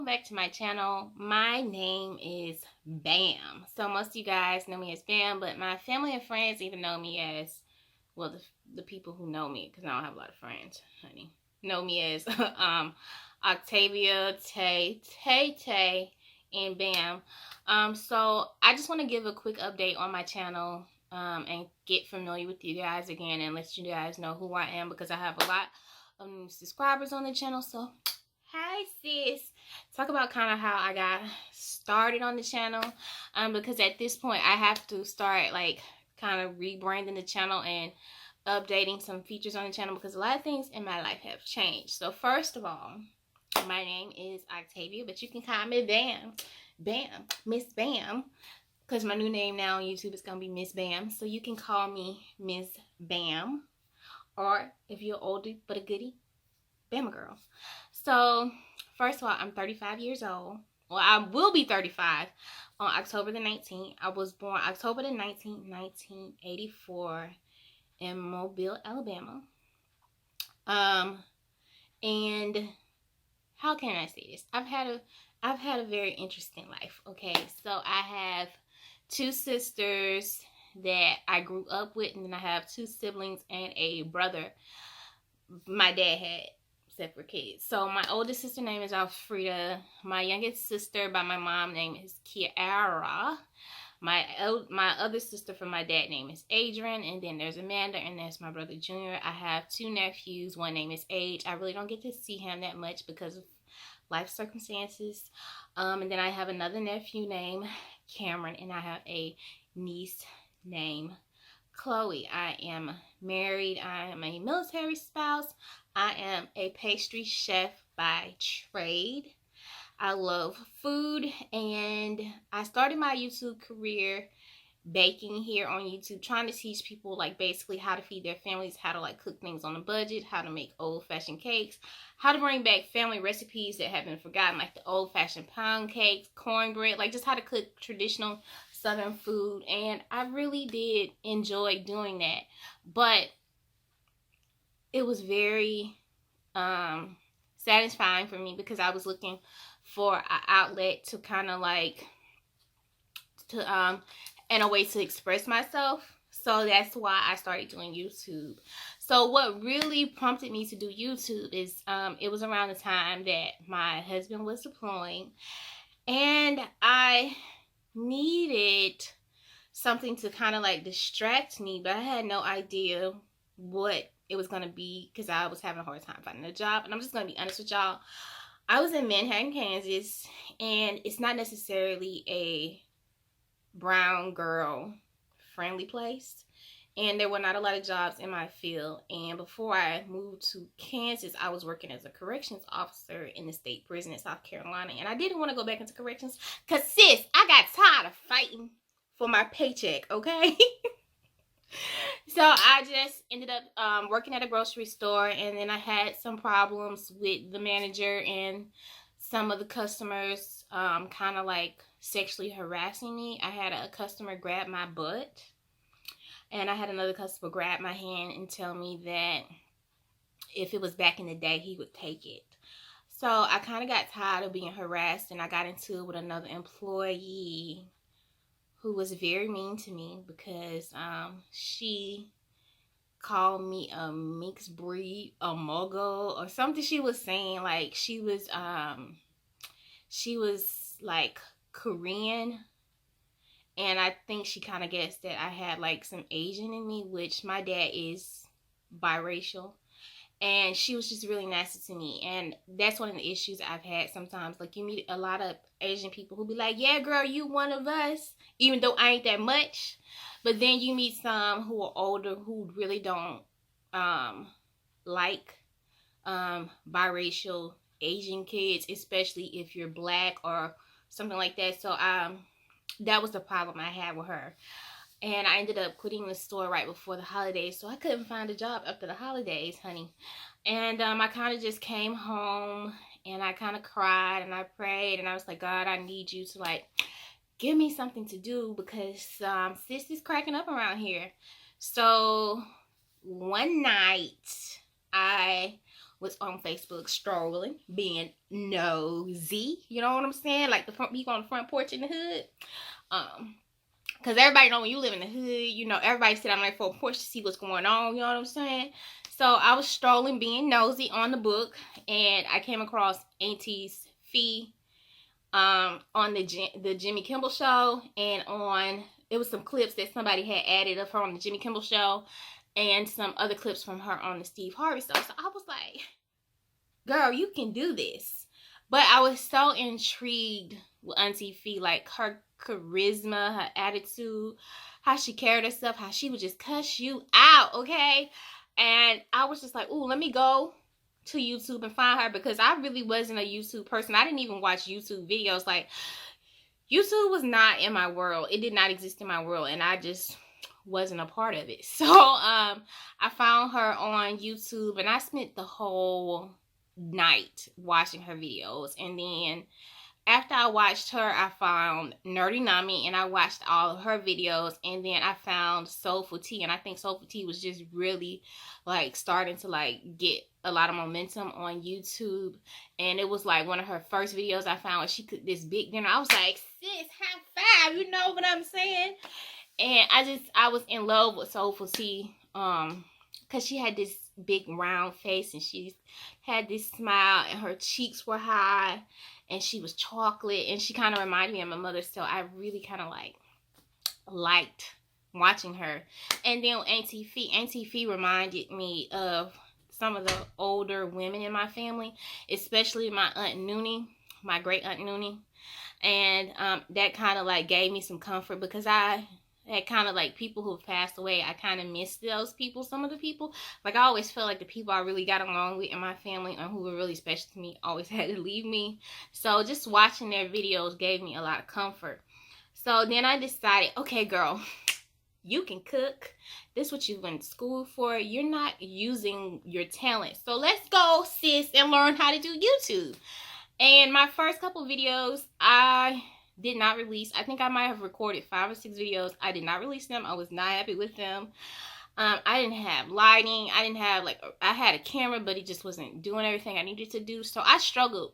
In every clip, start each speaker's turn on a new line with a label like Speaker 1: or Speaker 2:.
Speaker 1: back to my channel. My name is Bam. So most of you guys know me as Bam, but my family and friends even know me as, well, the people who know me, because I don't have a lot of friends, honey, know me as Octavia, Tay, and Bam. So I just want to give a quick update on my channel and get familiar with you guys again and let you guys know who I am, because I have a lot of new subscribers on the channel. So hi sis, talk about kind of how I got started on the channel, because at this point I have to start like kind of rebranding the channel and updating some features on the channel, because a lot of things in my life have changed. So first of all, my name is Octavia, but you can call me Bam, Miss Bam, because my new name now on YouTube is gonna be Miss Bam. So you can call me Miss Bam, or if you're older but a goodie, Bama girl. So first of all, I'm 35 years old. Well, I will be 35 on October the 19th. I was born October the 19th, 1984 in Mobile, Alabama. And how can I say this? I've had a very interesting life. Okay, so I have two sisters that I grew up with, and then I have two siblings and a brother my dad had separate kids. So my oldest sister name is Alfreda. My youngest sister by my mom name is Kiara. My other sister from my dad name is Adrian, and then there's Amanda, and there's my brother Junior. I have two nephews. One name is Age. I really don't get to see him that much because of life circumstances. And then I have another nephew named Cameron, and I have a niece named Chloe. I am married. I am a military spouse. I am a pastry chef by trade. I love food, and I started my YouTube career baking here on YouTube, trying to teach people like basically how to feed their families, how to like cook things on a budget, how to make old-fashioned cakes, how to bring back family recipes that have been forgotten, like the old-fashioned pound cakes, cornbread, like just how to cook traditional Southern food. And I really did enjoy doing that, but it was very satisfying for me, because I was looking for an outlet to kind of like and a way to express myself. So that's why I started doing YouTube. So what really prompted me to do YouTube is it was around the time that my husband was deploying, and I needed something to kind of like distract me, but I had no idea what it was going to be, because I was having a hard time finding a job. And I'm just going to be honest with y'all, I was in Manhattan, Kansas, and it's not necessarily a brown girl friendly place, and there were not a lot of jobs in my field. And before I moved to Kansas, I was working as a corrections officer in the state prison in South Carolina, and I didn't want to go back into corrections because sis, I got tired of fighting for my paycheck. Okay. So I just ended up working at a grocery store, and then I had some problems with the manager and some of the customers kind of like sexually harassing me. I had a customer grab my butt, and I had another customer grab my hand and tell me that if it was back in the day, he would take it. So I kind of got tired of being harassed, and I got into it with another employee who was very mean to me, because she called me a mixed breed, a muggle, or something. She was saying like she was like Korean, and I think she kind of guessed that I had like some Asian in me, which my dad is biracial. And she was just really nasty to me. And that's one of the issues I've had sometimes. Like, you meet a lot of Asian people who be like, yeah, girl, you one of us, even though I ain't that much. But then you meet some who are older who really don't like biracial Asian kids, especially if you're black or something like that. So that was the problem I had with her. And I ended up quitting the store right before the holidays, so I couldn't find a job after the holidays, honey. And I kind of just came home, and I kind of cried, and I prayed, and I was like, God, I need you to like give me something to do, because sis is cracking up around here. So one night I was on Facebook strolling, being nosy. You know what I'm saying? Like the front people on the front porch in the hood. Because everybody know when you live in the hood, you know, everybody sit on their front porch to see what's going on. You know what I'm saying? So I was strolling, being nosy on the book, and I came across Auntie's Fee on the Jimmy Kimmel show, and it was some clips that somebody had added of her on the Jimmy Kimmel show, and some other clips from her on the Steve Harvey show. So I was like, girl, you can do this. But I was so intrigued with Auntie Fee, like her charisma, her attitude, how she carried herself, how she would just cuss you out, okay? And I was just like, ooh, let me go to YouTube and find her, because I really wasn't a YouTube person. I didn't even watch YouTube videos. Like, YouTube was not in my world. It did not exist in my world, and I just wasn't a part of it. So I found her on YouTube, and I spent the whole night watching her videos. And then after I watched her, I found Nerdy Nami, and I watched all of her videos. And then I found Soulful Tea, and I think Soulful Tea was just really like starting to like get a lot of momentum on YouTube. And it was like one of her first videos I found where she cooked this big dinner. I was like, sis, high five, you know what I'm saying? And I was in love with Soulful Tea, because she had this big round face, and she had this smile, and her cheeks were high, and she was chocolate, and she kind of reminded me of my mother. So I really kind of like liked watching her. And then Auntie Fee reminded me of some of the older women in my family, especially my Aunt Noonie, my great Aunt Noonie. And that kind of like gave me some comfort, because I had kind of like people who have passed away. I kind of missed those people. Some of the people, like I always felt like the people I really got along with in my family and who were really special to me always had to leave me. So just watching their videos gave me a lot of comfort. So then I decided, okay, girl, you can cook. This is what you went to school for. You're not using your talent. So let's go, sis, and learn how to do YouTube. And my first couple videos, I did not release. I think I might have recorded 5 or 6 videos. I did not release them. I was not happy with them. I didn't have lighting. I had a camera, but it just wasn't doing everything I needed to do. So I struggled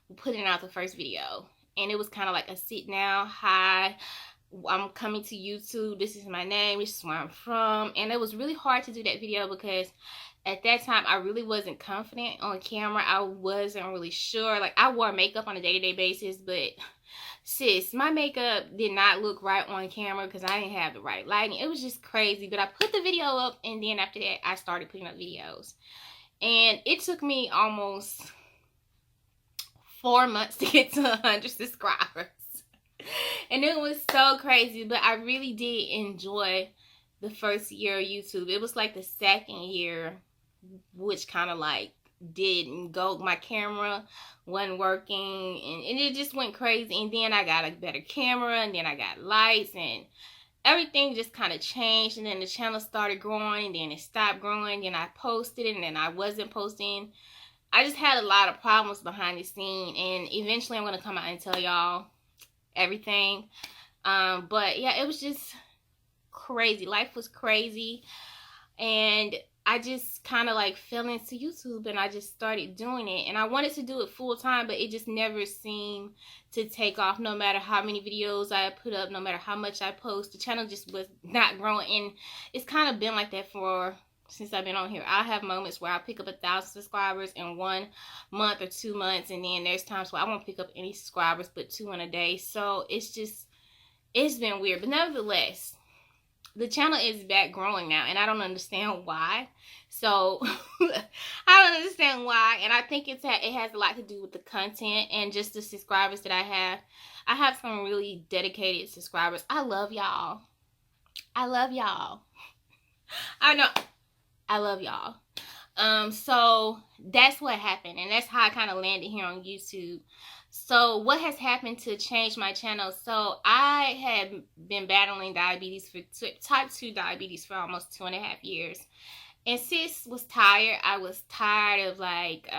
Speaker 1: with putting out the first video. And it was kind of like a sit down, hi, I'm coming to YouTube. This is my name. This is where I'm from. And it was really hard to do that video, because at that time, I really wasn't confident on camera. I wasn't really sure. Like, I wore makeup on a day-to-day basis, but sis, my makeup did not look right on camera because I didn't have the right lighting. It was just crazy. But I put the video up, and then after that, I started putting up videos. And it took me almost 4 months to get to 100 subscribers. And it was so crazy, but I really did enjoy the first year of YouTube. It was like the second year, which kind of like didn't go. My camera wasn't working, and it just went crazy. And then I got a better camera, and then I got lights, and everything just kind of changed. And then the channel started growing, and then it stopped growing. Then I posted it, and then I wasn't posting. I just had a lot of problems behind the scene, and eventually I'm going to come out and tell y'all everything. But yeah, it was just crazy. Life was crazy, and I just kind of like fell into YouTube, and I just started doing it. And I wanted to do it full time, but it just never seemed to take off. No matter how many videos I put up, no matter how much I post, the channel just was not growing. And it's kind of been like that since I've been on here. I have moments where I pick up 1,000 subscribers in 1 month or 2 months, and then there's times where I won't pick up any subscribers but 2 in a day. So it's been weird. But nevertheless, the channel is back growing now, and I don't understand why. So I don't understand why, and I think it has a lot to do with the content and just the subscribers that I have. I have some really dedicated subscribers. I love y'all. I love y'all. I know. I love y'all. So that's what happened, and that's how I kind of landed here on YouTube. So what has happened to change my channel? So I had been battling diabetes, type 2 diabetes, for almost 2.5 years. And sis was tired. I was tired of like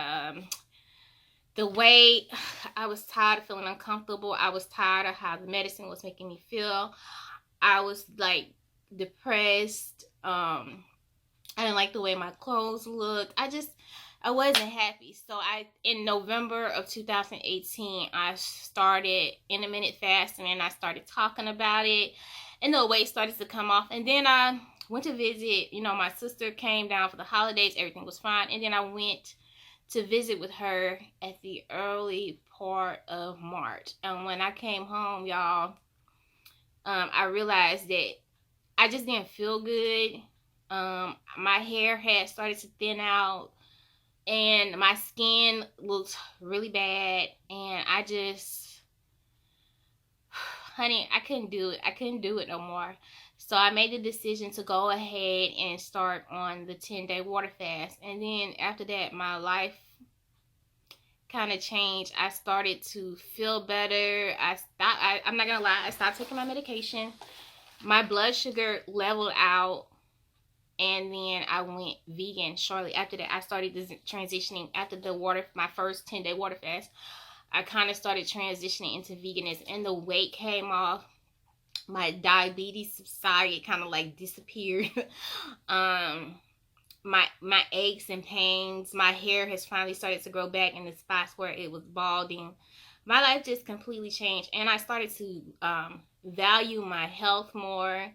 Speaker 1: the weight. I was tired of feeling uncomfortable. I was tired of how the medicine was making me feel. I was like depressed. I didn't like the way my clothes looked. I I wasn't happy. So in November of 2018, I started intermittent fasting, and I started talking about it, and the weight started to come off. And then I went to visit, my sister came down for the holidays. Everything was fine. And then I went to visit with her at the early part of March. And when I came home, y'all, I realized that I just didn't feel good. My hair had started to thin out, and my skin looked really bad, and I just, honey, I couldn't do it. I couldn't do it no more. So I made the decision to go ahead and start on the 10-day water fast. And then after that, my life kind of changed. I started to feel better. I'm not gonna lie, I stopped taking my medication. My blood sugar leveled out, and then I went vegan shortly after that. I started transitioning after my first 10-day water fast. I kind of started transitioning into veganism, and the weight came off. My diabetes subsided, kind of like disappeared. My aches and pains, my hair has finally started to grow back in the spots where it was balding. My life just completely changed, and I started to value my health more.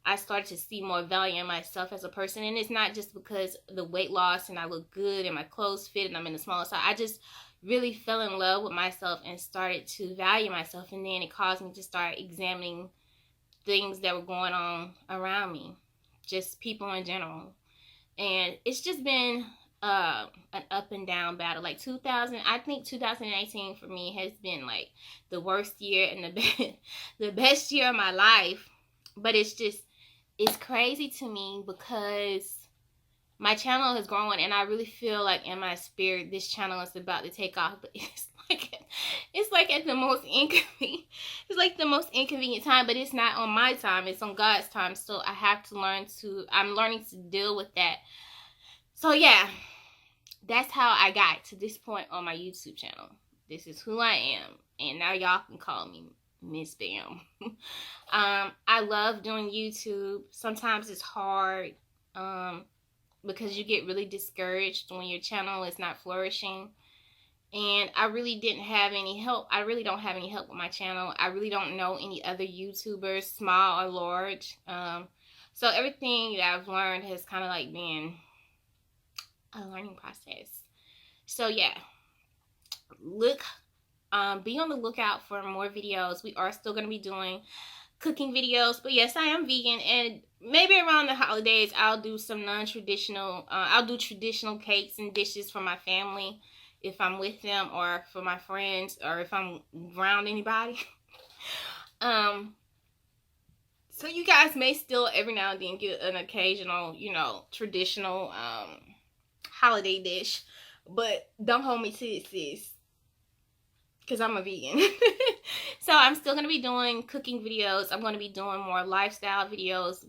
Speaker 1: I started to see more value in myself as a person, and it's not just because of the weight loss and I look good and my clothes fit and I'm in the small size. I just really fell in love with myself and started to value myself, and then it caused me to start examining things that were going on around me, just people in general. And it's just been an up and down battle. Like I think 2018 for me has been like the worst year and the best year of my life. But it's crazy to me because my channel is growing, and I really feel like in my spirit this channel is about to take off. But it's like at the most inconvenient. It's like the most inconvenient time, but it's not on my time. It's on God's time. So I have to I'm learning to deal with that. So yeah, that's how I got to this point on my YouTube channel. This is who I am, and now y'all can call me Miss Bam. I love doing YouTube. Sometimes it's hard because you get really discouraged when your channel is not flourishing. And I really didn't have any help. I really don't have any help with my channel. I really don't know any other YouTubers, small or large. So everything that I've learned has kind of like been a learning process. So yeah, be on the lookout for more videos. We are still going to be doing cooking videos, but yes, I am vegan, and maybe around the holidays I'll do some non-traditional, I'll do traditional cakes and dishes for my family if I'm with them, or for my friends, or if I'm around anybody. So you guys may still every now and then get an occasional, traditional holiday dish, but don't hold me to it, sis, because I'm a vegan. So I'm still going to be doing cooking videos. I'm going to be doing more lifestyle videos,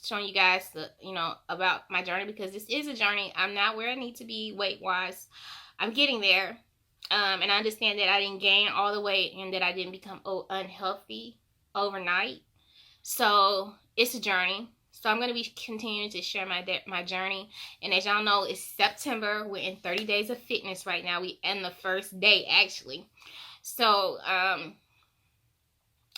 Speaker 1: showing you guys about my journey, because this is a journey. I'm not where I need to be weight wise. I'm getting there, and I understand that I didn't gain all the weight and that I didn't become unhealthy overnight. So it's a journey. So I'm going to be continuing to share my journey. And as y'all know, it's September. We're in 30 days of fitness right now. We end the first day, actually. So I'm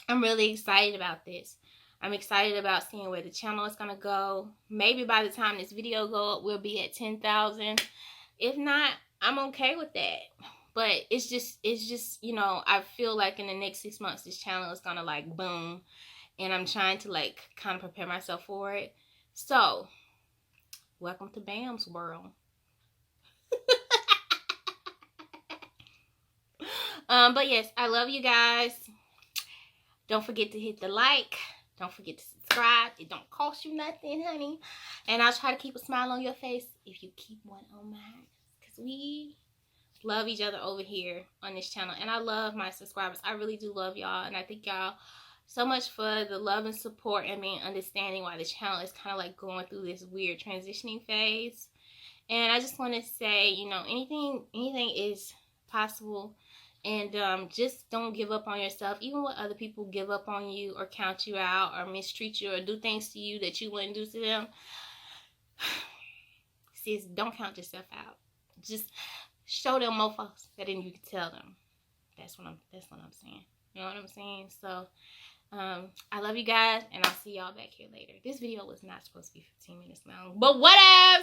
Speaker 1: really excited about this. I'm excited about seeing where the channel is going to go. Maybe by the time this video goes up, we'll be at 10,000. If not, I'm okay with that. But it's just, I feel like in the next 6 months, this channel is going to like boom. And I'm trying to like kind of prepare myself for it. So, welcome to Bam's world. But yes, I love you guys. Don't forget to hit the like. Don't forget to subscribe. It don't cost you nothing, honey. And I'll try to keep a smile on your face if you keep one on mine. Because we love each other over here on this channel. And I love my subscribers. I really do love y'all. And I thank y'all so much for the love and support and being understanding why the channel is kind of like going through this weird transitioning phase. And I just want to say, anything is possible. And just don't give up on yourself. Even when other people give up on you or count you out or mistreat you or do things to you that you wouldn't do to them, sis, don't count yourself out. just show them mofos that then you can tell them. That's what I'm saying. You know what I'm saying? So I love you guys, and I'll see y'all back here later. This video was not supposed to be 15 minutes long, but whatever.